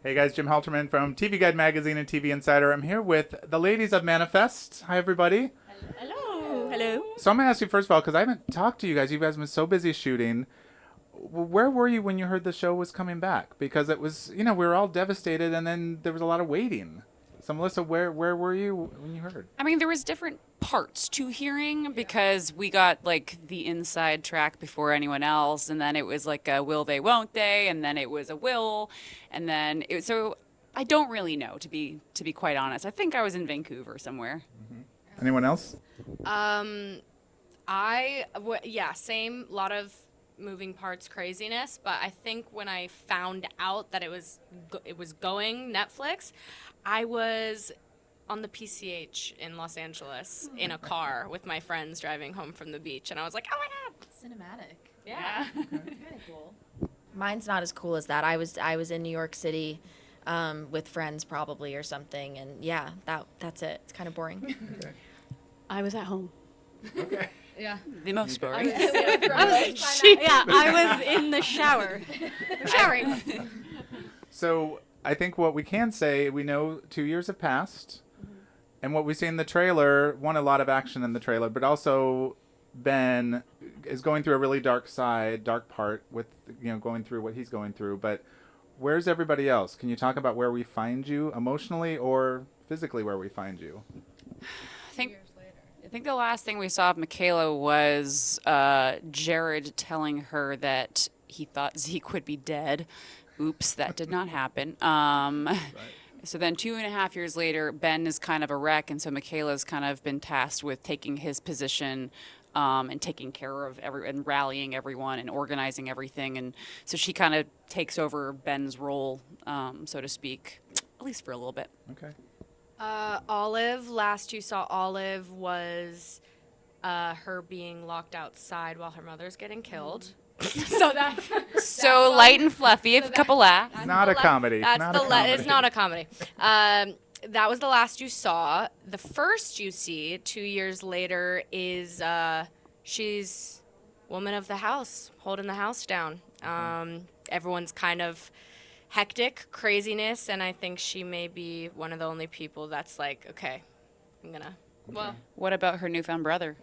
Hey guys, Jim Halterman from TV Guide Magazine and TV Insider. I'm here with the ladies of Manifest. Hi everybody. Hello. Hello. So I'm going to ask you first of all, because I haven't talked to you guys. You guys have been so busy shooting. Where were you when you heard the show was coming back? Because it was, we were all devastated and then there was a lot of waiting. So Melissa, where were you when you heard? I mean, there was different parts to hearing because we got like the inside track before anyone else, and then it was like a will they, won't they, and then it was a will, and then it. So I don't really know, to be quite honest. I think I was in Vancouver somewhere. Mm-hmm. Anyone else? Same. Lot of moving parts, craziness. But I think when I found out that it was going Netflix, I was on the PCH in Los Angeles in a car with my friends driving home from the beach, and I was like, oh my god, cinematic. Yeah. It's kind of cool. Mine's not as cool as that. I was in New York City with friends probably or something, and yeah, that's it. It's kind of boring. Okay. I was at home. Okay. Yeah. The most boring. I was in the shower. Showering. So I think what we can say, we know 2 years have passed, and what we see in the trailer, a lot of action in the trailer, but also Ben is going through a really dark part with, going through what he's going through. But where's everybody else? Can you talk about where we find you emotionally or physically where we find you? I think the last thing we saw of Michaela was Jared telling her that he thought Zeke would be dead. Oops, that did not happen. Right. So then 2.5 years later, Ben is kind of a wreck, and so Michaela's kind of been tasked with taking his position and taking care of and rallying everyone and organizing everything. And so she kind of takes over Ben's role, so to speak, at least for a little bit. Okay. Olive, last you saw Olive was her being locked outside while her mother's getting killed. So that's So light and fluffy, a couple laughs. Not a comedy. It's not a comedy. That was the last you saw. The first you see 2 years later is she's woman of the house, holding the house down. Everyone's kind of hectic, craziness, and I think she may be one of the only people that's like, okay, I'm gonna. Well, What about her newfound brother?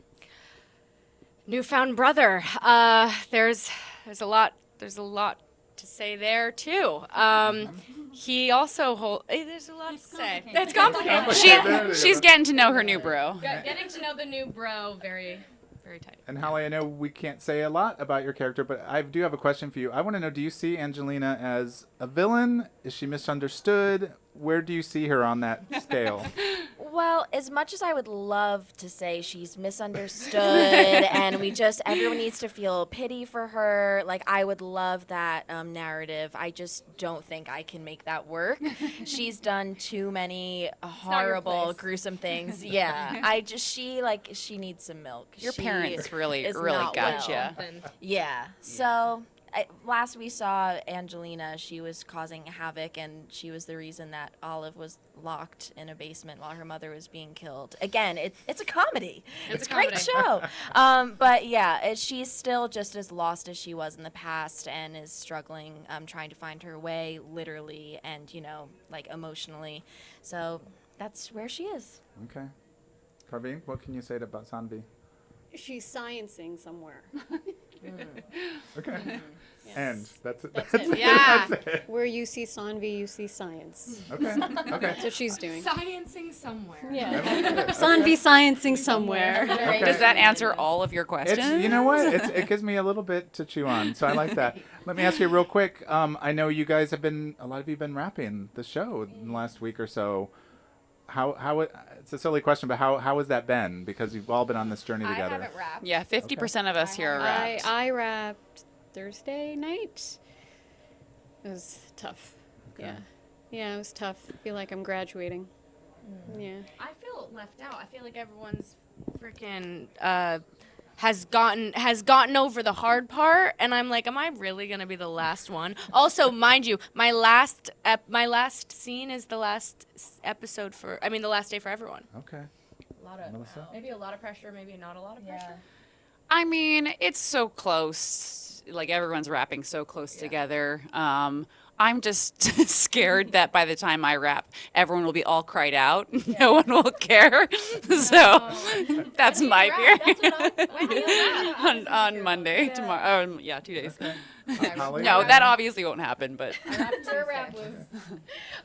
newfound brother. There's a lot to say there too. He also there's a lot to say. It's complicated. She's getting to know her new bro. Getting to know the new bro very, very tight. And Holly, I know we can't say a lot about your character, but I do have a question for you. I want to know, do you see Angelina as a villain? Is she misunderstood? Where do you see her on that scale? Well, as much as I would love to say she's misunderstood and everyone needs to feel pity for her, like I would love that narrative. I just don't think I can make that work. She's done too many horrible, gruesome things. Yeah, she needs some milk. Your She parents really is got not you. well. Yeah, so last we saw Angelina, she was causing havoc, and she was the reason that Olive was locked in a basement while her mother was being killed. Again, it's a comedy. It's a great show. But yeah, she's still just as lost as she was in the past and is struggling, trying to find her way, literally and, emotionally. So that's where she is. Okay. Parveen, what can you say about Sanvi? She's sciencing somewhere. Okay. Yes. And that's it. That's it. Yeah. That's it. Where you see Sanvi, you see science. Okay. Okay. That's what she's doing. Sciencing somewhere. Yeah. Good. Sanvi sciencing somewhere. Okay. Does that answer all of your questions? You know what? It gives me a little bit to chew on, so I like that. Let me ask you real quick. I know you guys a lot of you have been rapping the show in the last week or so. It's a silly question, but how has that been? Because you've all been on this journey together. I haven't rapped. Yeah, 50% of us here are rapped. I rapped Thursday night. It was tough. Okay. Yeah, it was tough. I feel like I'm graduating. Yeah. I feel left out. I feel like everyone's freaking has gotten over the hard part, and I'm like, am I really gonna be the last one? Also, mind you, my last scene is the last episode the last day for everyone. Okay. Melissa? Maybe a lot of pressure, maybe not a lot of pressure. I mean, it's so close. Like everyone's rapping so close together. I'm just scared that by the time I wrap, everyone will be all cried out. No one will care. So that's my fear. On Monday, tomorrow. Yeah, 2 days. Holly? No, that obviously won't happen, but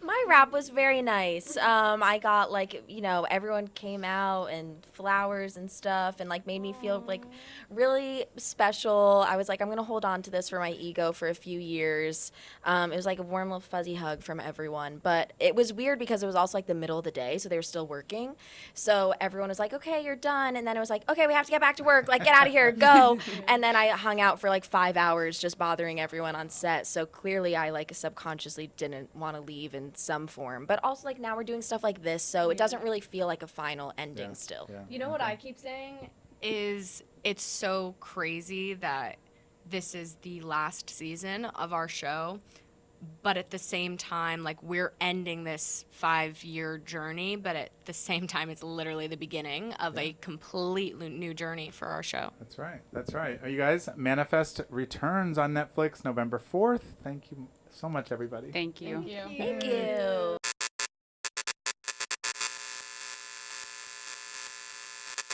My wrap was very nice. I got like, everyone came out and flowers and stuff and like made me feel like really special. I was like, I'm going to hold on to this for my ego for a few years. It was like a warm little fuzzy hug from everyone, but it was weird because it was also like the middle of the day, so they were still working. So everyone was like, okay, you're done. And then it was like, okay, we have to get back to work. Like, get out of here, go. And then I hung out for like 5 hours just bothering everyone on set. So clearly I like subconsciously didn't want to leave in some form. But also like now we're doing stuff like this, so it doesn't really feel like a final ending still. Yeah. You know what I keep saying is it's so crazy that this is the last season of our show, but at the same time, like we're ending this 5-year journey, but at the same time, it's literally the beginning of a completely new journey for our show. That's right. That's right. Are you guys? Manifest returns on Netflix November 4th. Thank you so much, everybody. thank you. Thank you.